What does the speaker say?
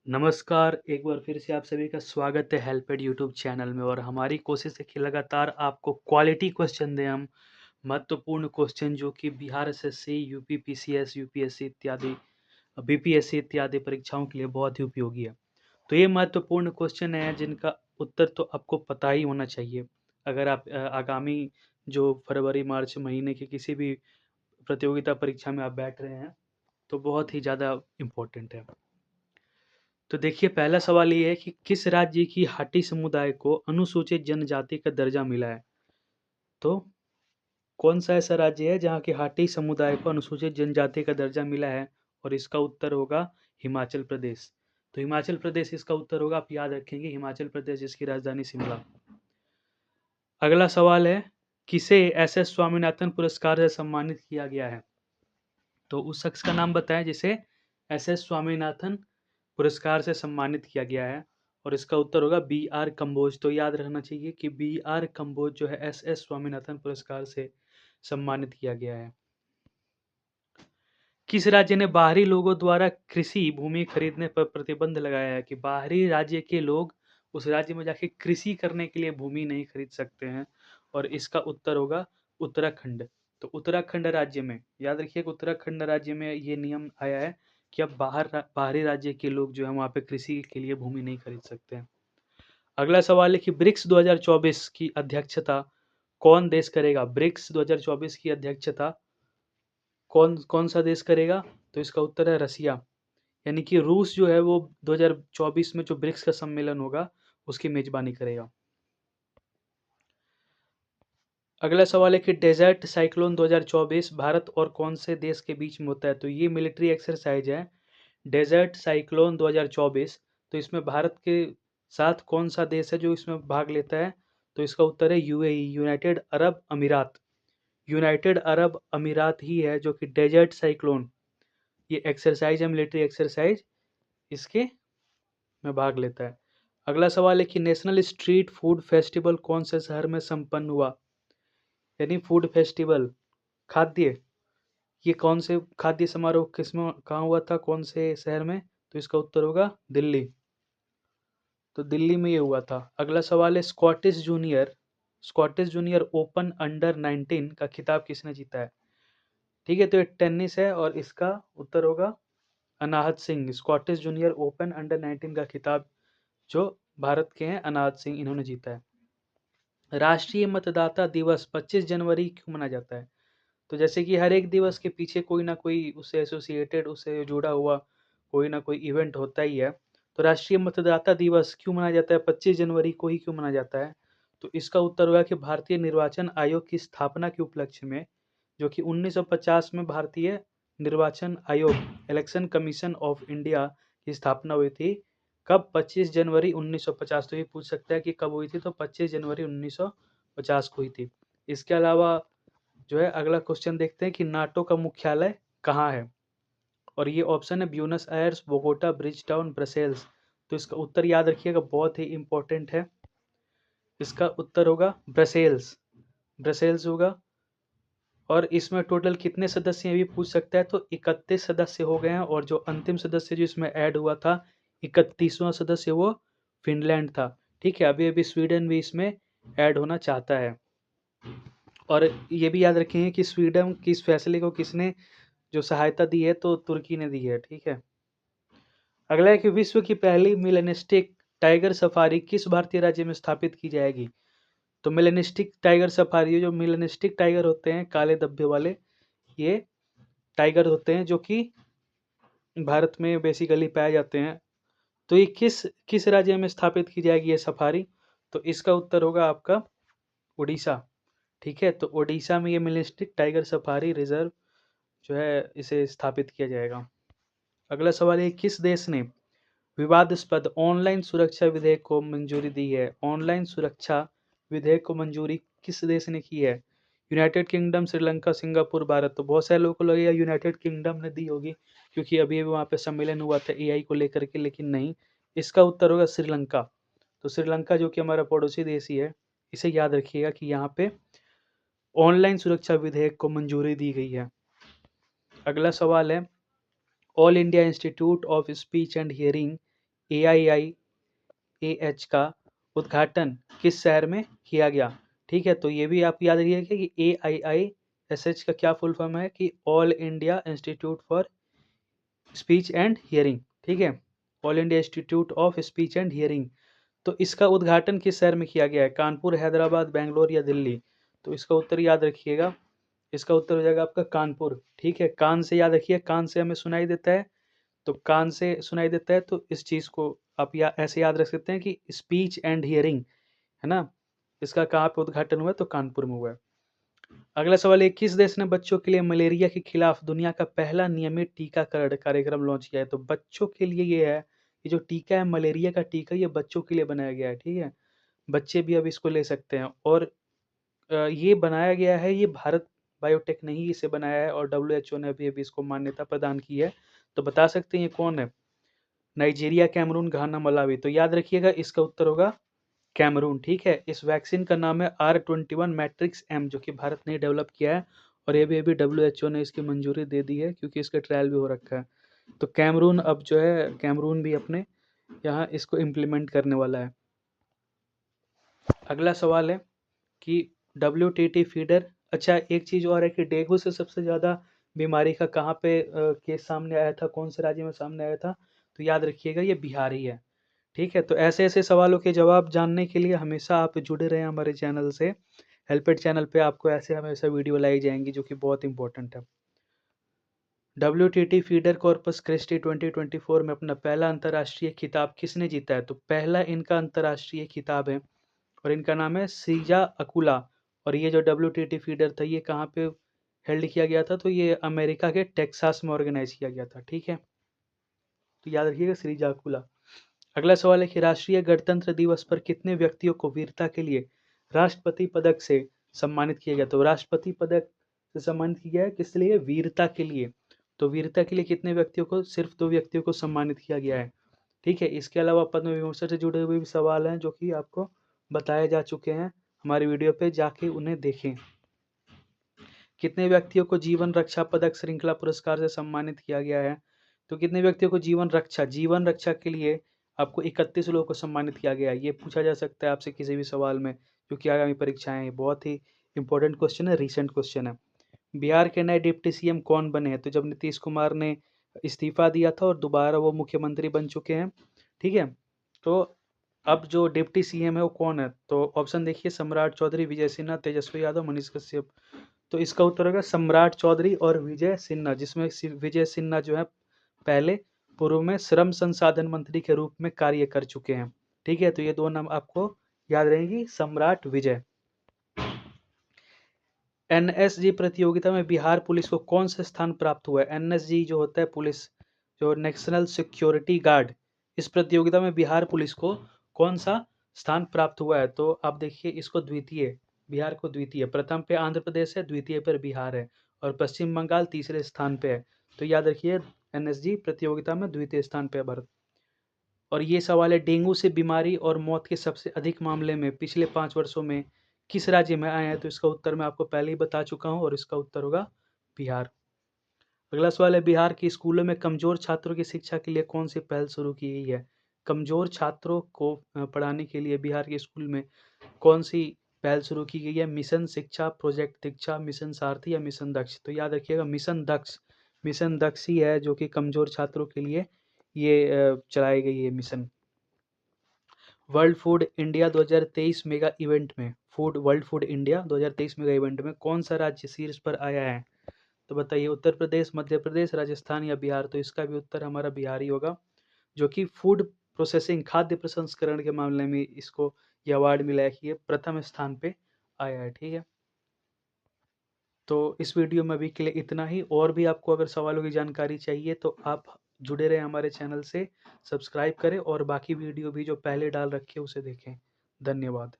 नमस्कार, एक बार फिर से आप सभी का स्वागत है हेल्पेड यूट्यूब चैनल में और हमारी कोशिश है कि लगातार आपको क्वालिटी क्वेश्चन दें हम, महत्वपूर्ण क्वेश्चन जो कि Bihar SSC, UP PCS, UPSC इत्यादि, बीपीएससी इत्यादि परीक्षाओं के लिए बहुत ही उपयोगी है। तो ये महत्वपूर्ण क्वेश्चन है जिनका उत्तर तो आपको पता ही होना चाहिए। अगर आप आगामी जो फरवरी-मार्च महीने की किसी भी प्रतियोगिता परीक्षा में आप बैठ रहे हैं, तो बहुत ही ज़्यादा इम्पोर्टेंट है। तो देखिए पहला सवाल ये है कि किस राज्य की हाटी समुदाय को अनुसूचित जनजाति का दर्जा मिला है? तो कौन सा ऐसा राज्य है जहाँ के हाटी समुदाय को अनुसूचित जनजाति का दर्जा मिला है? और इसका उत्तर होगा हिमाचल प्रदेश। तो हिमाचल प्रदेश इसका उत्तर होगा, आप याद रखेंगे हिमाचल प्रदेश जिसकी राजधानी शिमला। अगला सवाल है, किसे एस.एस. स्वामीनाथन पुरस्कार से सम्मानित किया गया है? तो उस शख्स का नाम बताएं जिसे एस.एस. स्वामीनाथन पुरस्कार से सम्मानित किया गया है और इसका उत्तर होगा बी आर कंबोज। तो याद रखना चाहिए कि बी आर कंबोज जो है एस एस स्वामीनाथन पुरस्कार से सम्मानित किया गया है। किस राज्य ने बाहरी लोगों द्वारा कृषि भूमि खरीदने पर प्रतिबंध लगाया है? कि बाहरी राज्य के लोग उस राज्य में जाके कृषि करने के लिए भूमि नहीं खरीद सकते हैं और इसका उत्तर होगा उत्तराखंड। तो उत्तराखंड राज्य में याद रखिएगा, उत्तराखंड राज्य में ये नियम आया है कि अब बाहरी राज्य के लोग जो है वहाँ पे कृषि के लिए भूमि नहीं खरीद सकते हैं। अगला सवाल है कि ब्रिक्स 2024 की अध्यक्षता कौन देश करेगा? ब्रिक्स 2024 की अध्यक्षता कौन कौन सा देश करेगा? तो इसका उत्तर है रसिया। यानी कि रूस जो है वो 2024 में जो ब्रिक्स का सम्मेलन होगा उसकी मेजबानी करेगा। अगला सवाल है कि डेजर्ट साइक्लोन 2024 भारत और कौन से देश के बीच में होता है? तो ये मिलिट्री एक्सरसाइज है डेजर्ट साइक्लोन 2024। तो इसमें भारत के साथ कौन सा देश है जो इसमें भाग लेता है? तो इसका उत्तर है यूएई, यूनाइटेड अरब अमीरात। यूनाइटेड अरब अमीरात ही है जो कि डेजर्ट साइक्लोन ये एक्सरसाइज है, मिलिट्री एक्सरसाइज, इसके में भाग लेता है। अगला सवाल है कि नेशनल स्ट्रीट फूड फेस्टिवल कौन से शहर में संपन्न हुआ? यानी फूड फेस्टिवल, खाद्य, ये कौन से खाद्य समारोह किसमें कहाँ हुआ था, कौन से शहर में? तो इसका उत्तर होगा दिल्ली। तो दिल्ली में ये हुआ था। अगला सवाल है स्कॉटिश जूनियर ओपन अंडर 19 का खिताब किसने जीता है? ठीक है, तो ये टेनिस है और इसका उत्तर होगा Anahat Singh. Scottish junior open under 19 का खिताब जो भारत के हैं अनाहत सिंह, इन्होंने जीता है। राष्ट्रीय मतदाता दिवस 25 जनवरी क्यों मनाया जाता है? तो जैसे कि हर एक दिवस के पीछे कोई ना कोई उससे एसोसिएटेड, उससे जुड़ा हुआ कोई ना कोई इवेंट होता ही है। तो राष्ट्रीय मतदाता दिवस क्यों मनाया जाता है? 25 जनवरी को ही क्यों मनाया जाता है? तो इसका उत्तर होगा कि भारतीय निर्वाचन आयोग की स्थापना के उपलक्ष्य में, जो कि 1950 में भारतीय निर्वाचन आयोग, इलेक्शन कमीशन ऑफ इंडिया की स्थापना हुई थी। कब? 25 जनवरी 1950। तो ये पूछ सकता है कि कब हुई थी, तो 25 जनवरी 1950 को हुई थी। इसके अलावा जो है अगला क्वेश्चन देखते हैं कि नाटो का मुख्यालय कहाँ है? और ये ऑप्शन है Buenos Aires, Bogota, Bridgetown, Brussels. तो इसका उत्तर याद रखिएगा, बहुत ही इंपॉर्टेंट है। इसका उत्तर होगा ब्रसेल्स, ब्रसेल्स होगा। और इसमें टोटल कितने सदस्य हैं ये भी पूछ सकता है, तो 31 सदस्य हो गए हैं और जो अंतिम सदस्य जो इसमें ऐड हुआ था 31वां सदस्य वो फिनलैंड था। ठीक है, अभी अभी स्वीडन भी इसमें ऐड होना चाहता है। और ये भी याद रखेंगे कि स्वीडन की इस फैसले को किसने जो सहायता दी है, तो तुर्की ने दी है। ठीक है, अगला है कि विश्व की पहली मिलेनिस्टिक टाइगर सफारी किस भारतीय राज्य में स्थापित की जाएगी? तो मिलेनिस्टिक टाइगर सफारी, जो मिलेनिस्टिक टाइगर होते हैं काले धब्बे वाले, ये टाइगर होते हैं जो कि भारत में बेसिकली पाए जाते हैं। तो ये किस किस राज्य में स्थापित की जाएगी ये सफारी? तो इसका उत्तर होगा आपका उड़ीसा। ठीक है, तो उड़ीसा में ये मिलेनिस्टिक टाइगर सफारी रिजर्व जो है इसे स्थापित किया जाएगा। अगला सवाल है, किस देश ने विवादास्पद ऑनलाइन सुरक्षा विधेयक को मंजूरी दी है? ऑनलाइन सुरक्षा विधेयक को मंजूरी किस देश ने की है? United kingdom, Sri Lanka, Singapore, Bharat. तो बहुत सारे लोगों को लगेगा यूनाइटेड किंगडम ने दी होगी क्योंकि अभी अभी वहाँ पे सम्मेलन हुआ था एआई को लेकर के, लेकिन नहीं, इसका उत्तर होगा श्रीलंका। तो श्रीलंका जो कि हमारा पड़ोसी देश ही है, इसे याद रखिएगा कि यहाँ पे ऑनलाइन सुरक्षा विधेयक को मंजूरी दी गई है। अगला सवाल है, all India institute of speech and hearing AIIAH का उद्घाटन किस शहर में किया गया? ठीक है, तो ये भी आप याद रखिएगा कि AIISH का क्या फुल फॉर्म है कि all India institute for speech and hearing. ठीक है, all India institute of speech and hearing. तो इसका उद्घाटन किस शहर में किया गया है? कानपुर, हैदराबाद, बेंगलोर या दिल्ली? तो इसका उत्तर याद रखिएगा, इसका उत्तर हो जाएगा आपका कानपुर। ठीक है, कान से याद रखिए, कान से हमें सुनाई देता है, तो कान से सुनाई देता है, तो इस चीज़ को आप ऐसे याद रख सकते हैं कि स्पीच एंड हियरिंग, है ना, इसका कहाँ पे उद्घाटन हुआ है? तो कानपुर में हुआ है। अगला सवाल है, किस देश ने बच्चों के लिए मलेरिया के खिलाफ दुनिया का पहला नियमित टीकाकरण कार्यक्रम लॉन्च किया है? तो बच्चों के लिए ये है, ये जो टीका है मलेरिया का टीका, ये बच्चों के लिए बनाया गया है। ठीक है, बच्चे भी अब इसको ले सकते हैं, और ये बनाया गया है, ये भारत बायोटेक ने ही इसे बनाया है, और WHO ने अभी इसको मान्यता प्रदान की है। तो बता सकते हैं ये कौन है? नाइजीरिया, कैमरून, घाना, मलावी? तो याद रखिएगा, इसका उत्तर होगा कैमरून। ठीक है, इस वैक्सीन का नाम है R21 मैट्रिक्स M, जो कि भारत ने डेवलप किया है, और ये भी अभी WHO ने इसकी मंजूरी दे दी है, क्योंकि इसका ट्रायल भी हो रखा है। तो कैमरून अब जो है, कैमरून भी अपने यहाँ इसको इम्प्लीमेंट करने वाला है। अगला सवाल है कि WTT फीडर, अच्छा एक चीज़ और है कि डेंगू से सबसे ज़्यादा बीमारी का कहाँ पे केस सामने आया था, कौन से राज्य में सामने आया था? तो याद रखिएगा, ये बिहार ही है। ठीक है, तो ऐसे ऐसे सवालों के जवाब जानने के लिए हमेशा आप जुड़े रहें हमारे चैनल से। हेल्पेड चैनल पे आपको ऐसे हमेशा वीडियो लाई जाएंगी जो कि बहुत इंपॉर्टेंट है। WTT फीडर कॉर्पस क्रिस्टी 2024 में अपना पहला अंतर्राष्ट्रीय खिताब किसने जीता है? तो पहला इनका अंतर्राष्ट्रीय खिताब है, और इनका नाम है श्रीजा अकुला। और ये जो WTT फीडर था, ये कहाँ पे हेल्ड किया गया था? तो ये अमेरिका के टेक्सास में ऑर्गेनाइज किया गया था। ठीक है, तो याद रखिएगा, श्रीजा अकुला। अगला सवाल है कि राष्ट्रीय गणतंत्र दिवस पर कितने व्यक्तियों को वीरता के लिए राष्ट्रपति पदक से सम्मानित किया गया? तो राष्ट्रपति पदक से सम्मानित किया है किस लिए? वीरता के लिए। तो वीरता के लिए कितने व्यक्तियों को? सिर्फ 2 व्यक्तियों को सम्मानित किया गया है। ठीक है, इसके अलावा पद्म विभूषण से जुड़े हुए भी सवाल हैं जो कि आपको बताए जा चुके हैं, हमारी वीडियो पे जाके उन्हें देखें। कितने व्यक्तियों को जीवन रक्षा पदक श्रृंखला पुरस्कार से सम्मानित किया गया है? तो कितने व्यक्तियों को जीवन रक्षा के लिए आपको 31 लोगों को सम्मानित किया गया है? ये पूछा जा सकता है आपसे किसी भी सवाल में, क्योंकि आगामी परीक्षाएं हैं। बहुत ही इंपॉर्टेंट क्वेश्चन है, रिसेंट क्वेश्चन है। बिहार के नए डिप्टी CM कौन बने हैं? तो जब नीतीश कुमार ने इस्तीफा दिया था और दोबारा वो मुख्यमंत्री बन चुके हैं। ठीक है, तो अब जो डिप्टी CM है वो कौन है? तो ऑप्शन देखिए, सम्राट चौधरी, विजय सिन्हा, तेजस्वी यादव, मनीष कश्यप। तो इसका उत्तर होगा सम्राट चौधरी और विजय सिन्हा, जिसमें विजय सिन्हा जो है पहले पूर्व में श्रम संसाधन मंत्री के रूप में कार्य कर चुके हैं। ठीक है, तो ये दो नाम आपको याद रहेंगी, सम्राट, विजय। NSG प्रतियोगिता में बिहार पुलिस को कौन सा स्थान प्राप्त हुआ है? NSG जो होता है पुलिस, जो नेशनल सिक्योरिटी गार्ड, इस प्रतियोगिता में बिहार पुलिस को कौन सा स्थान प्राप्त हुआ है? तो आप देखिए, इसको द्वितीय, बिहार को द्वितीय, प्रथम पे आंध्र प्रदेश है, द्वितीय पर बिहार है, और पश्चिम बंगाल तीसरे स्थान पे है। तो याद रखिए, NSG प्रतियोगिता में द्वितीय स्थान पे है भारत। और ये सवाल है, डेंगू से बीमारी और मौत के सबसे अधिक मामले में पिछले 5 वर्षों में किस राज्य में आए हैं? तो इसका उत्तर मैं आपको पहले ही बता चुका हूँ, और इसका उत्तर होगा बिहार। अगला सवाल है, बिहार के स्कूलों में कमजोर छात्रों की शिक्षा के लिए कौन सी पहल शुरू की गई है? कमजोर छात्रों को पढ़ाने के लिए बिहार के स्कूल में कौन सी पहल शुरू की गई है? मिशन शिक्षा, प्रोजेक्ट दीक्षा, मिशन सारथी या मिशन दक्ष? तो याद रखिएगा, मिशन दक्ष, मिशन दक्ष ही है जो कि कमजोर छात्रों के लिए ये चलाई गई है mission. World food India 2023 mega event में, world food India 2023 mega event में कौन सा राज्य शीर्ष पर आया है? तो बताइए, उत्तर प्रदेश, मध्य प्रदेश, राजस्थान या बिहार? तो इसका भी उत्तर हमारा बिहार ही होगा, जो कि फूड प्रोसेसिंग, खाद्य प्रसंस्करण के मामले में इसको ये अवार्ड मिला है कि ये प्रथम स्थान पे आया है। ठीक है, तो इस वीडियो में अभी के लिए इतना ही। और भी आपको अगर सवालों की जानकारी चाहिए तो आप जुड़े रहें हमारे चैनल से, सब्सक्राइब करें, और बाकी वीडियो भी जो पहले डाल रखे उसे देखें। धन्यवाद।